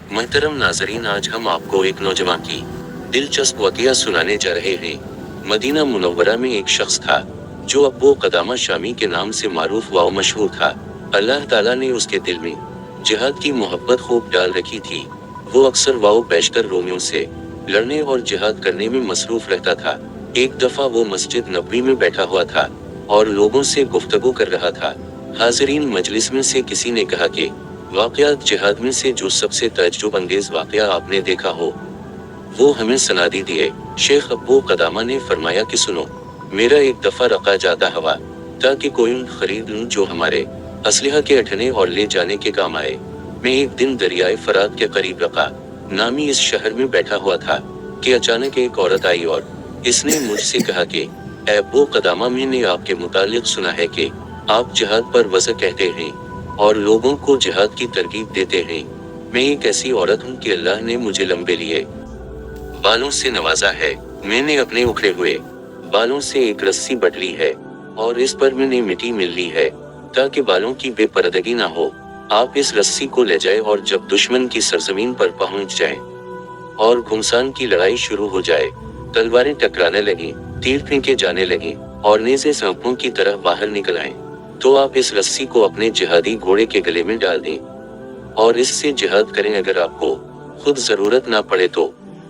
मोहतरम नाजरीन, आज हम आपको एक नौजवान की दिलचस्प वाक़या सुनाने जा रहे हैं। मदीना मुनव्वरा में एक शख्स था जो अब्बू कदामा शामी के नाम से मारूफ व मशहूर था। अल्लाह ताला ने उसके दिल में जिहाद की मोहब्बत खूब डाल रखी थी। वो अक्सर वाओ बेशतर रोमियों से लड़ने और जिहाद करने में मसरूफ रहता था। एक दफा वो मस्जिद नबवी में बैठा हुआ था और लोगों से गुफ्तगू कर रहा था। हाज़रीन मजलिस में से किसी ने कहा कि वाक़यात जिहाद में से जो सबसे तअज्जुब अंगेज़ वाक़या आपने देखा हो वो हमें सुना दीजिए। शेख अब्बू कदामा ने फरमाया कि सुनो, मेरा एक दफा रखा जाता हवा ताकि कोई ऊँट खरीद लूं जो हमारे असलहा के अठने और ले जाने के काम आए। मैं एक दिन दरियाए फरात के करीब रखा नामी इस शहर में बैठा हुआ था कि अचानक एक औरत आई और इसने मुझसे कहा कि ए अब्बू कदामा, मैंने आपके मुतालिक सुना है कि आप जिहाद पर वज़ कहते हैं और लोगों को जिहाद की तरगीब देते हैं। मैं एक ऐसी औरत हूँ कि अल्लाह ने मुझे लंबे लिए बालों से नवाजा है। मैंने अपने उखड़े हुए बालों से एक रस्सी बटली है और इस पर मैंने मिट्टी मिल ली है ताकि बालों की बेपर्दगी ना हो। आप इस रस्सी को ले जाए और जब दुश्मन की सरजमीन पर पहुंच जाए और घुमसान की लड़ाई शुरू हो जाए, तलवारें टकराने लगी, तीर फेंके जाने लगे और नेज़े सांपों की तरह बाहर निकल आए, तो आप इस रस्सी को अपने जिहादी घोड़े के गले में डाल दें और इससे जिहाद करें। अगर आपको खुद जरूरत ना पड़े तो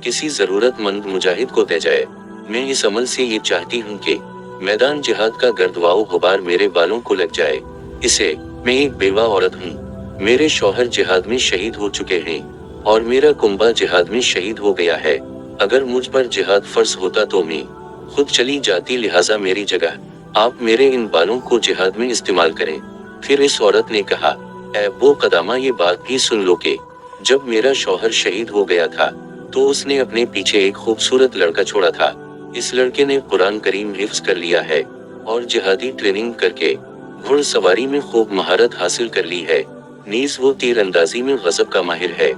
किसी जरूरतमंद मुजाहिद को दे जाए। मैं इस अमल से ये चाहती हूँ कि मैदान जिहाद का गर्दवाओ गुबार मेरे बालों को लग जाए। इसे मैं एक बेवा औरत हूँ, मेरे शौहर जिहाद में शहीद हो चुके हैं और मेरा कुंबा जिहाद में शहीद हो गया है। अगर मुझ पर जिहाद फर्ज होता तो मैं खुद चली जाती, लिहाजा मेरी जगह आप मेरे इन बालों को जिहाद में इस्तेमाल करें। फिर इस औरत ने कहा, ए अब्बू कदामा, ये बात भी सुन लो कि जब मेरा शौहर शहीद हो गया था तो उसने अपने पीछे एक खूबसूरत लड़का छोड़ा था। इस लड़के ने कुरान करीम हिफ्ज कर लिया है और जिहादी ट्रेनिंग करके घुड़सवारी में खूब महारत हासिल कर ली है। नीज वो तीर अंदाजी में गजब का माहिर है।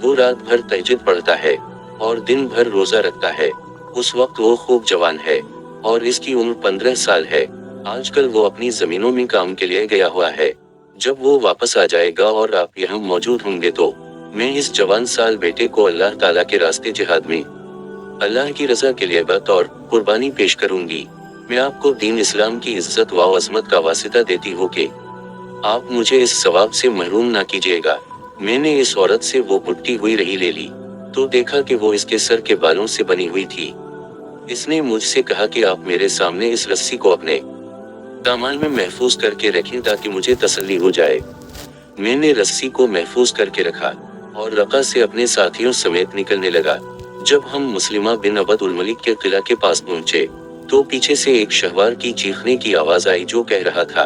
वो रात भर तहज्जुद पढ़ता है और दिन भर रोजा रखता है। उस वक्त वो खूब जवान है और इसकी उम्र 15 साल है। आजकल वो अपनी जमीनों में काम के लिए गया हुआ है। जब वो वापस आ जाएगा और आप यहाँ मौजूद होंगे तो मैं इस जवान साल बेटे को अल्लाह ताला के रास्ते जिहाद में अल्लाह की रजा के लिए बतौर कुर्बानी पेश करूंगी। मैं आपको दीन इस्लाम की इज्जत व अजमत का वासिता देती हूँ कि आप मुझे इस सवाब से महरूम ना कीजिएगा। मैंने इस औरत से वो बुट्टी हुई रही ले ली तो देखा कि वो इसके सर के बालों से बनी हुई थी। इसने मुझसे कहा कि आप मेरे सामने इस रस्सी को अपने दामन में महफूज करके रखें ताकि मुझे तसल्ली हो जाए। मैंने रस्सी को महफूज करके रखा और रक़ा से अपने साथियों समेत निकलने लगा। जब हम मुस्लिमा बिन अबद उल मलिक के किला के पास पहुंचे तो पीछे से एक शहवार की चीखने की आवाज आई जो कह रहा था,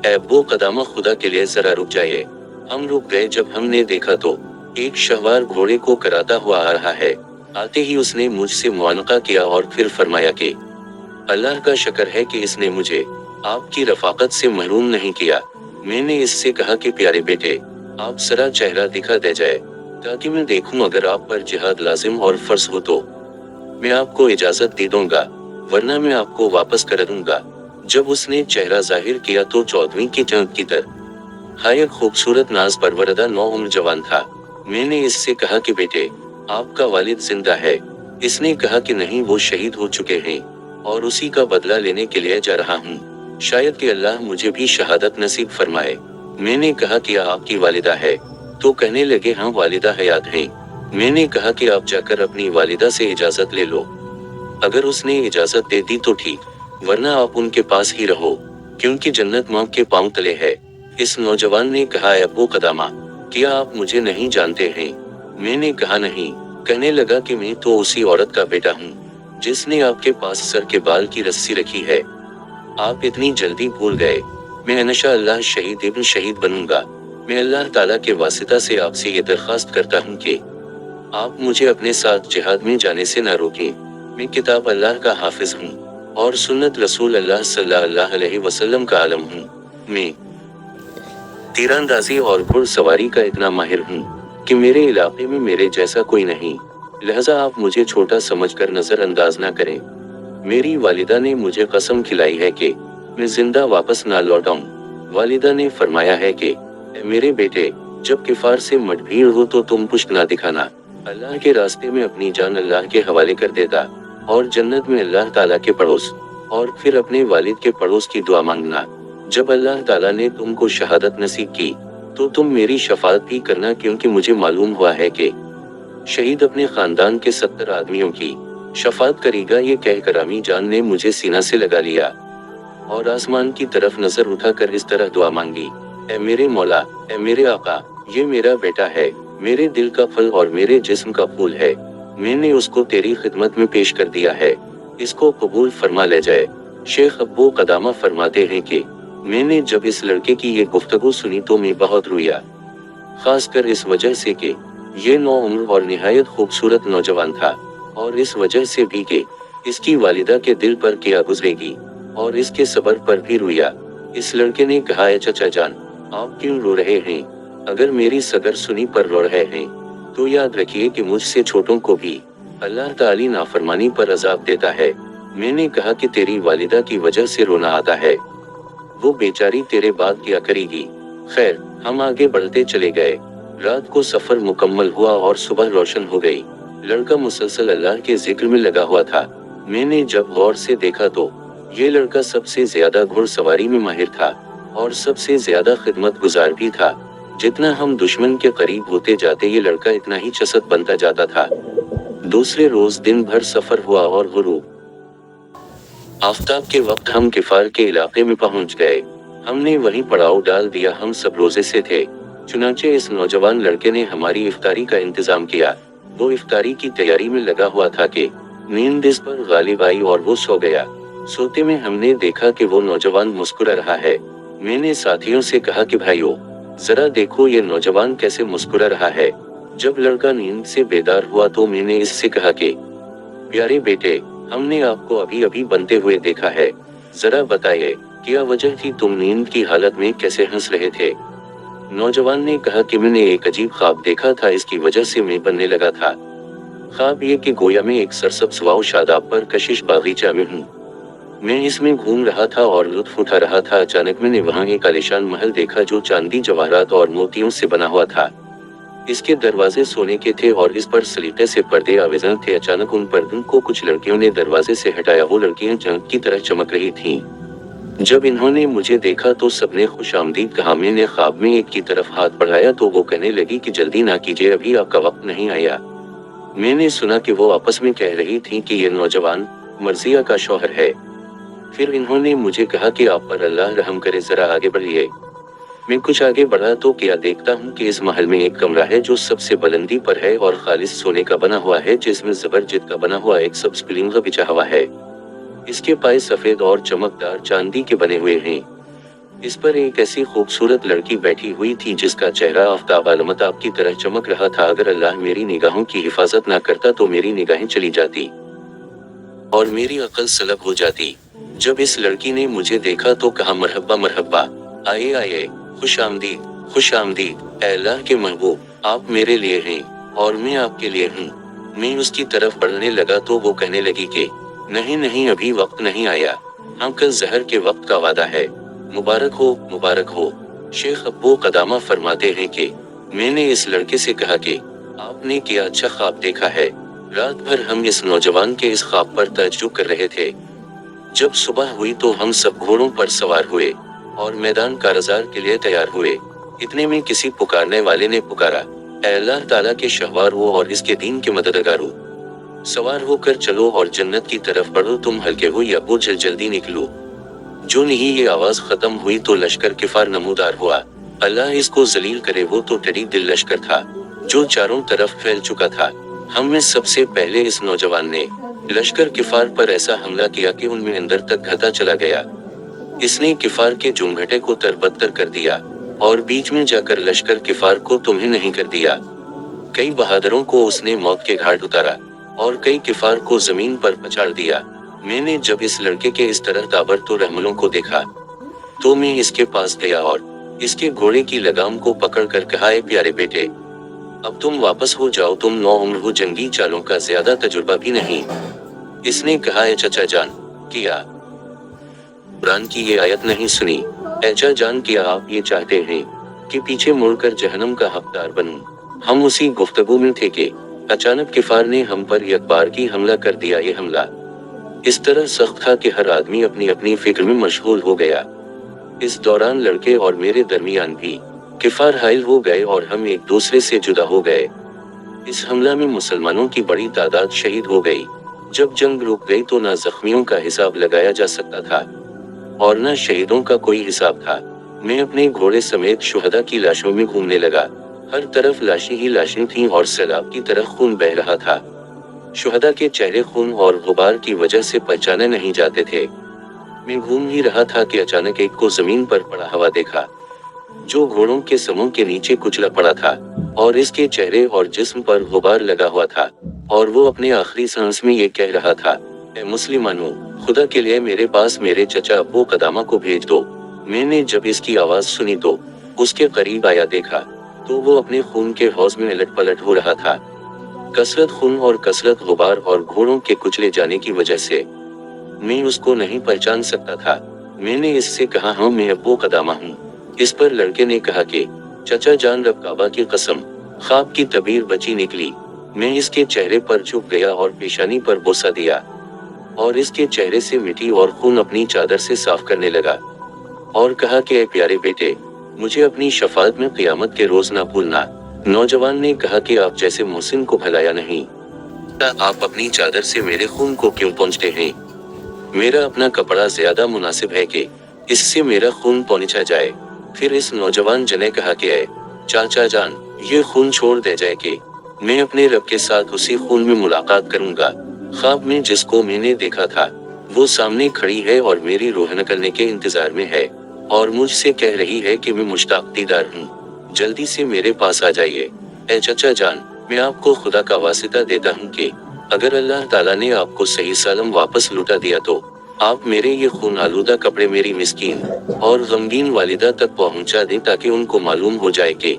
ए अब्बू कदामा, खुदा के लिए जरा रुक जाइए। हम रुक गए। जब हमने देखा तो एक शहवार घोड़े को कराता हुआ आ रहा है। आते ही उसने मुझसे मुआनका किया और फिर फरमाया कि अल्लाह का शुक्र है कि इसने मुझे आपकी रफाकत से महरूम नहीं किया। मैंने इससे कहा कि प्यारे बेटे, आप जरा चेहरा दिखा दे जाए ताकि मैं देखूं, अगर आप पर जिहाद लाजिम और फर्ज हो तो मैं आपको इजाजत दे दूंगा, वरना मैं आपको वापस कर दूंगा। जब उसने चेहरा जाहिर किया तो 14वीं की जंग की तरह हाय खूबसूरत नाज परवरदा 9 उम्र जवान था। मैंने इससे कहा कि बेटे, आपका वालिद जिंदा है। इसने कहा कि नहीं, वो शहीद हो चुके हैं और उसी का बदला लेने के लिए जा रहा हूँ। शायद कि अल्लाह मुझे भी शहादत नसीब फरमाए। मैंने कहा कि आपकी वालिदा है? तो कहने लगे, हाँ वालिदा हयात हैं। मैंने कहा कि आप जाकर अपनी वालिदा से इजाजत ले लो। अगर उसने इजाजत दे दी तो ठीक, वरना आप उनके पास ही रहो, क्योंकि जन्नत माँ के पांव तले है। इस नौजवान ने कहा, अब्बू कदामा, क्या आप मुझे नहीं जानते हैं? मैंने कहा नहीं। कहने लगा कि मैं तो उसी औरत का बेटा हूँ जिसने आपके पास सर के बाल की रस्सी रखी है। आप इतनी जल्दी भूल गए। मैं इंशाअल्लाह शहीद इब्न शहीद बनूंगा। मैं अल्लाह ताला के वासिता से आपसे ये दरख्वास्त करता हूँ कि आप मुझे अपने साथ जिहाद में जाने से न रोकें। मैं किताब अल्लाह का हाफिज हूँ और सुन्नत रसूल अल्लाह सल्लल्लाहु अलैहि वसल्लम का आलम हूँ। मैं तीरंदाजी और घुड़सवारी का इतना माहिर हूँ कि मेरे इलाके में मेरे जैसा कोई नहीं, लिहाजा आप मुझे छोटा समझकर नजरअंदाज ना करें। मेरी वालिदा ने मुझे कसम खिलाई है कि मैं जिंदा वापस ना लौटाऊं। वालिदा ने फरमाया है कि मेरे बेटे, जब किफार से मठभेड़ हो तो तुम पुष्ट ना दिखाना। अल्लाह के रास्ते में अपनी जान अल्लाह के हवाले कर देता, और जन्नत में अल्लाह ताला के पड़ोस, और फिर अपने वालिद के पड़ोस की दुआ मांगना। जब अल्लाह ताला ने तुमको शहादत नसीब की तो तुम मेरी शफाअत भी करना, क्योंकि मुझे मालूम हुआ है कि शहीद अपने खानदान के 70 आदमियों की शफाअत करेगा। ये कहकर अम्मी जान ने मुझे सीना से लगा लिया और आसमान की तरफ नजर उठाकर इस तरह दुआ मांगी, ए मेरे मौला, ए मेरे आका, ये मेरा बेटा है, मेरे दिल का फल और मेरे जिस्म का फूल है। मैंने उसको तेरी खिदमत में पेश कर दिया है, इसको कबूल फरमा ले जाए। शेख अब्बू कदामा फरमाते हैं कि मैंने जब इस लड़के की ये गुफ्तगू सुनी तो मैं बहुत रोया, खासकर इस वजह से कि ये नौउम्र और निहायत खूबसूरत नौजवान था, और इस वजह से भी कि इसकी वालिदा के दिल पर क्या गुजरेगी, और इसके सब्र पर भी रोया। इस लड़के ने कहा, चचा जान, आप क्यों रो रहे हैं? अगर मेरी सदर सुनी पर रो रहे हैं तो याद रखिए कि मुझसे छोटों को भी अल्लाह ताली नाफरमानी पर अजाब देता है। मैंने कहा कि तेरी वालिदा की वजह से रोना आता है, वो बेचारी तेरे बाद क्या करेगी। खैर, हम आगे बढ़ते चले गए। रात को सफर मुकम्मल हुआ और सुबह रोशन हो गई। लड़का मुसलसल अल्लाह के जिक्र में लगा हुआ था। मैंने जब गौर से देखा तो ये लड़का सबसे ज्यादा घुड़सवारी में माहिर था और सबसे ज्यादा खिदमत गुजार भी था। जितना हम दुश्मन के करीब होते जाते ये लड़का इतना ही चसत बनता जाता था। दूसरे रोज दिन भर सफर हुआ और गुरूब आफताब के वक्त हम किफार के इलाके में पहुंच गए। हमने वहीं पड़ाव डाल दिया। हम सब रोजे से थे, चुनांचे इस नौजवान लड़के ने हमारी इफ्तारी का इंतजाम किया। वो इफ्तारी की तैयारी में लगा हुआ था कि नींद इस पर गालिब आई और वो सो गया। सोते में हमने देखा कि वो नौजवान मुस्कुरा रहा है। मैंने साथियों से कहा कि भाइयों, जरा देखो ये नौजवान कैसे मुस्कुरा रहा है। जब लड़का नींद से बेदार हुआ तो मैंने इससे कहा कि प्यारे बेटे, हमने आपको अभी अभी बनते हुए देखा है, जरा बताइए क्या वजह थी, तुम नींद की हालत में कैसे हंस रहे थे? नौजवान ने कहा कि मैंने एक अजीब ख्वाब देखा था, इसकी वजह से मैं बनने लगा था। ख्वाब ये कि गोया में एक सरसब्ज़ वाव शादाब पर कशिश बागीचा में हूँ। मैं इसमें घूम रहा था और लुत्फ उठा रहा था। अचानक मैंने वहाँ एक आलीशान महल देखा जो चांदी, जवाहरात और मोतियों से बना हुआ था। इसके दरवाजे सोने के थे और इस पर सलीटे से पर्दे आवेज़न थे। अचानक उन पर्दों को कुछ लड़कियों ने दरवाजे से हटाया। वो लड़कियां जंग की तरह चमक रही थीं। जब इन्होंने मुझे देखा तो सबने खुशामदीद कहा। मैंने ख्वाब में एक की तरफ हाथ बढ़ाया तो वो कहने लगी कि जल्दी ना कीजिए, अभी आपका वक्त नहीं आया। मैंने सुना कि वो आपस में कह रही थी कि ये नौजवान मर्जिया का शौहर है। फिर इन्होंने मुझे कहा कि आप पर अल्लाह रहम करे, जरा आगे बढ़िए। मैं कुछ आगे बढ़ा तो क्या देखता हूँ कि इस महल में एक कमरा है जो सबसे बुलंदी पर है और खालिस सोने का बना हुआ है, जिसमें जबरजद का बना हुआ एक सब्ज पलंग बिछा हुआ है। इसके पाए सफेद और चमकदार चांदी के बने हुए हैं। इस पर एक ऐसी खूबसूरत लड़की बैठी हुई थी जिसका चेहरा आफताब आलमताब की तरह चमक रहा था। अगर अल्लाह मेरी निगाहों की हिफाजत ना करता तो मेरी निगाहें चली जाती और मेरी अक्ल सलब हो जाती। जब इस लड़की ने मुझे देखा तो कहा, मरहबा मरहबा, आइए आइए, खुश आमदीद, खुश आमदीद। ऐ अल्लाह के महबूब, आप मेरे लिए हैं और मैं आपके लिए हूँ। मैं उसकी तरफ बढ़ने लगा तो वो कहने लगी कि नहीं नहीं, अभी वक्त नहीं आया, हम कल जहर के वक्त का वादा है। मुबारक हो, मुबारक हो। शेख अब्बू कदामा फरमाते हैं कि मैंने इस लड़के से कहा कि आपने क्या अच्छा ख्वाब देखा है। रात भर हम इस नौजवान के इस ख्वाब पर तअज्जुब कर रहे थे। जब सुबह हुई तो हम सब घोड़ों पर सवार हुए और मैदान कारज़ार के लिए तैयार हुए। इतने में किसी पुकारने वाले ने पुकारा, ऐ अल्लाह ताला के शहवारो और इसके दीन के मददगारो, सवार होकर चलो और जन्नत की तरफ बढ़ो। तुम हल्के हो या बोझ, जल्दी निकलो। जो नहीं ये आवाज खत्म हुई तो लश्कर किफार नमूदार हुआ। अल्लाह इसको जलील करे, वो तो टेढ़ी दिल लश्कर था जो चारों तरफ फैल चुका था। हम में सबसे पहले इस नौजवान ने लश्कर किफार पर ऐसा हमला किया कि उनमें अंदर तक घता चला गया। इसने किफार के जुमघटे को तरबतर कर दिया और बीच में जाकर लश्कर किफार को तुम्हें नहीं कर दिया। कई बहादुरों को उसने मौत के घाट उतारा और कई किफार को जमीन पर पछाड़ दिया। मैंने जब इस लड़के के इस तरह ताबड़तोड़ हमलों को देखा तो मैं इसके पास गया और इसके घोड़े की लगाम को पकड़कर कहा, ए प्यारे बेटे, अब तुम वापस हो जाओ, तुम नौउम्र हो, जंगी चालों का ज्यादा तजुर्बा भी नहीं। इसने कहा, ए चचा जान, क्या कुरान की ये आयत नहीं सुनी? ए चाचा जान, क्या आप ये चाहते हैं कि पीछे मुड़कर जहन्नम का हकदार बनूं। हम उसी गुफ्तगू में थे कि अचानक किफार ने हम पर यकबार की हमला कर दिया। ये हमला इस तरह सख्त था कि हर आदमी अपनी अपनी फिक्र में मशगूल हो गया। इस दौरान लड़के और मेरे दरमियान भी किफार हाइल हो गए और हम एक दूसरे से जुदा हो गए। इस हमला में मुसलमानों की बड़ी तादाद शहीद हो गई। जब जंग रुक गई तो न जख्मियों का हिसाब लगाया जा सकता था और न शहीदों का कोई हिसाब था। मैं अपने घोड़े समेत शुहदा की लाशों में घूमने लगा। हर तरफ लाशें ही लाशें थीं और सैलाब की तरह खून बह रहा था। शुहदा के चेहरे खून और गुबार की वजह से पहचाने नहीं जाते थे। मैं घूम ही रहा था कि अचानक एक को जमीन पर पड़ा हुआ देखा, जो घोड़ों के समूह के नीचे कुचला पड़ा था और इसके चेहरे और जिस्म पर गुबार लगा हुआ था और वो अपने आखिरी सांस में ये कह रहा था, ए मुस्लिमानों, खुदा के लिए मेरे पास मेरे चचा अब्बू कदामा को भेज दो। मैंने जब इसकी आवाज सुनी तो उसके करीब आया, देखा तो वो अपने खून के हौज में उलट पलट हो रहा था। कसरत खून और कसरत गुबार और घोड़ों के कुचले जाने की वजह से मैं उसको नहीं पहचान सकता था। मैंने इससे कहा, हाँ मैं अब्बू कदामा हूँ। इस पर लड़के ने कहा कि चचा जान रब काबा की कसम, ख्वाब की तबीर बची निकली। मैं इसके चेहरे पर झुक गया और पेशानी पर बोसा दिया और इसके चेहरे से मिट्टी और खून अपनी चादर से साफ करने लगा और कहा कि ऐ प्यारे बेटे, मुझे अपनी शफाअत में क़यामत के रोज ना भूलना। नौजवान ने कहा कि आप जैसे मोहसिन को भलाया नहीं, आप अपनी चादर से मेरे खून को क्यों पोंछते हैं? मेरा अपना कपड़ा ज्यादा मुनासिब है कि इससे मेरा खून पोंछा जाए। फिर इस नौजवान जने कहा कि ऐ चाचा जान, ये खून छोड़ दे जाए कि मैं अपने रब के साथ उसी खून में मुलाकात करूंगा। ख्वाब में जिसको मैंने देखा था वो सामने खड़ी है और मेरी रूह निकलने के इंतजार में है और मुझसे कह रही है कि मैं मुश्ताक दीदार हूँ, जल्दी से मेरे पास आ जाइए। ऐ चचा जान, मैं आपको खुदा का वास्ता देता हूँ कि अगर अल्लाह ताला ने आपको सही सलाम वापस लौटा दिया तो आप मेरे ये खून आलूदा कपड़े मेरी मिस्कीन और गमगीन वालिदा तक पहुंचा दें, ताकि उनको मालूम हो जाए कि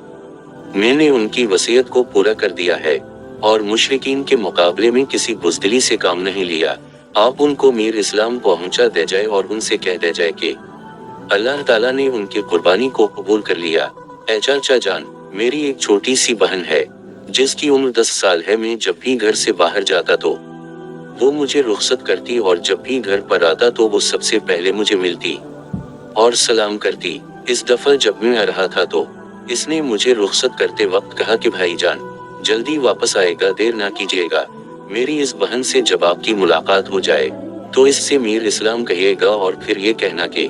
मैंने उनकी वसीयत को पूरा कर दिया है और मुशरिकीन के मुकाबले में किसी बुज़दिली से काम नहीं लिया। आप उनको मीर इस्लाम पहुंचा दे जाए और उनसे कह दे जाए कि अल्लाह ताला ने उनकी कुर्बानी को कबूल कर लिया। ऐ चाचा जान, मेरी एक छोटी सी बहन है जिसकी उम्र 10 साल है। मैं जब भी घर से बाहर जाता तो वो मुझे रुखसत करती और जब भी घर पर आता तो वो सबसे पहले मुझे मिलती और सलाम करती। इस दफा जब मैं आ रहा था तो इसने मुझे रुखसत करते वक्त कहा कि भाई जान, जल्दी वापस आएगा, देर ना कीजिएगा। मेरी इस बहन से जब आपकी मुलाकात हो जाए तो इससे मीर इस्लाम कहिएगा और फिर ये कहना कि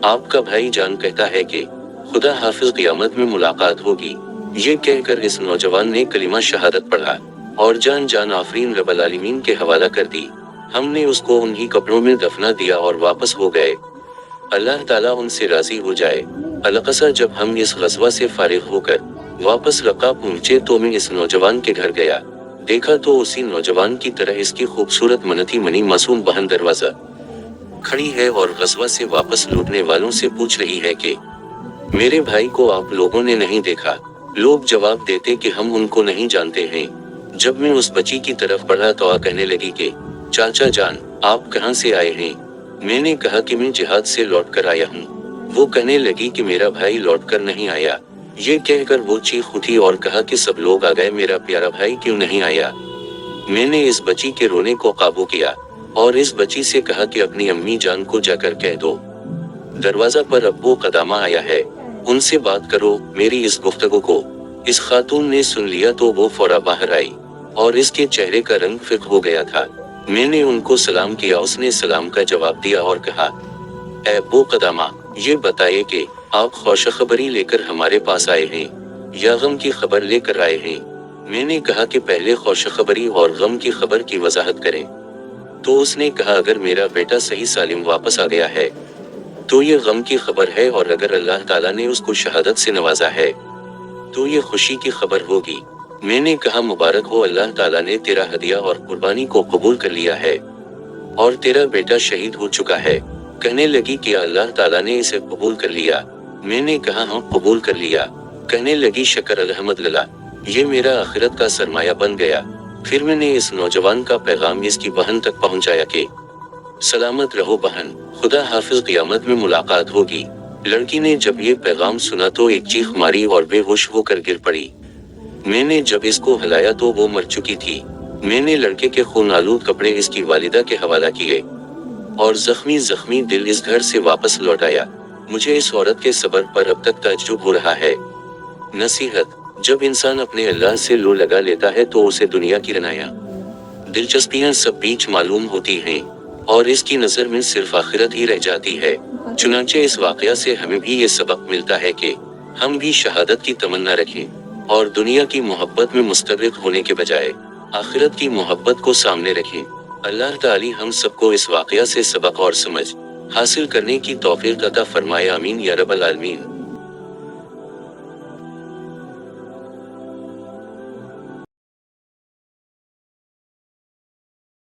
आपका भाई जान कहता है कि खुदा हाफिज, क़यामत में मुलाकात होगी। ये कहकर इस नौजवान ने कलिमा शहादत पढ़ा और जान जान आफरीन रब्बुल आलमीन के हवाला कर दी। हमने उसको उन्हीं कपड़ों में दफना दिया और वापस हो गए। अल्लाह ताला उनसे राजी हो जाए। अलकसा जब हम इस गज़वा से फारिग होकर वापस रक्का पहुंचे तो मैं इस नौजवान के घर गया। देखा तो उसी नौजवान की तरह इसकी खूबसूरत मनती मनी मासूम बहन दरवाजा खड़ी है और गज़वा से वापस लौटने वालों से पूछ रही है कि मेरे भाई को आप लोगों ने नहीं देखा? लोग जवाब देते कि हम उनको नहीं जानते हैं। जब मैं उस बच्ची की तरफ बढ़ा तो कहने लगी कि चाचा जान, आप कहाँ से आए हैं? मैंने कहा कि मैं जिहाद से लौट कर आया हूँ। वो कहने लगी कि मेरा भाई लौट कर नहीं आया। ये कहकर वो चीख उठी और कहा कि सब लोग आ गए, मेरा प्यारा भाई क्यों नहीं आया? मैंने इस बच्ची के रोने को काबू किया और इस बच्ची से कहा कि अपनी अम्मी जान को जाकर कह दो दरवाजा पर अब्बू कदामा आया है, उनसे बात करो। मेरी इस गुफ्तगू को इस खातून ने सुन लिया तो वो फौरा बाहर आई और इसके चेहरे का रंग फिक हो गया था। मैंने उनको सलाम किया, उसने सलाम का जवाब दिया और कहा, ऐ अब्बू कदामा, ये बताइए कि आप खुश खबरी लेकर हमारे पास आए हैं या गम की खबर लेकर आए हैं? मैंने कहा कि पहले खुश खबरी और गम की खबर की वजाहत करें। तो उसने कहा, अगर मेरा बेटा सही सालिम वापस आ गया है तो ये गम की खबर है और अगर अल्लाह ताला ने उसको शहादत से नवाजा है तो ये खुशी की खबर होगी। मैंने कहा, मुबारक हो, अल्लाह ताला ने तेरा हदिया और कुर्बानी को कबूल कर लिया है और तेरा बेटा शहीद हो चुका है। कहने लगी कि अल्लाह ताला ने इसे कबूल कर लिया। मैंने कहा, हाँ कबूल कर लिया। कहने लगी, शकर अल्हम्दुलिल्लाह, ये मेरा आखिरत का सरमाया बन गया। फिर मैंने इस नौजवान का पैगाम इसकी बहन तक पहुंचाया कि सलामत रहो बहन, खुदा हाफिज, क़यामत में मुलाकात होगी। लड़की ने जब ये पैगाम सुना तो एक चीख मारी और बेहोश होकर गिर पड़ी। मैंने जब इसको हिलाया तो वो मर चुकी थी। मैंने लड़के के खून आलूद कपड़े इसकी वालिदा के हवाला किए और जख्मी जख्मी दिल इस घर से वापस लौटाया। मुझे इस औरत के सब्र पर अब तक ताज्जुब हो रहा है। नसीहत: जब इंसान अपने अल्लाह से लो लगा लेता है तो उसे दुनिया की रनाया दिलचस्पियां सब बीच मालूम होती हैं और इसकी नजर में सिर्फ आखिरत ही रह जाती है। चुनांचे इस वाकया से हमें भी ये सबक मिलता है कि हम भी शहादत की तमन्ना रखें और दुनिया की मोहब्बत में मुस्तग़रिक़ होने के बजाय आखिरत की मोहब्बत को सामने रखें। अल्लाह ताली हम सबको इस वाकया से सबक और समझ हासिल करने की तौफीक अता फरमाए। आमीन या रब्बल आलमीन।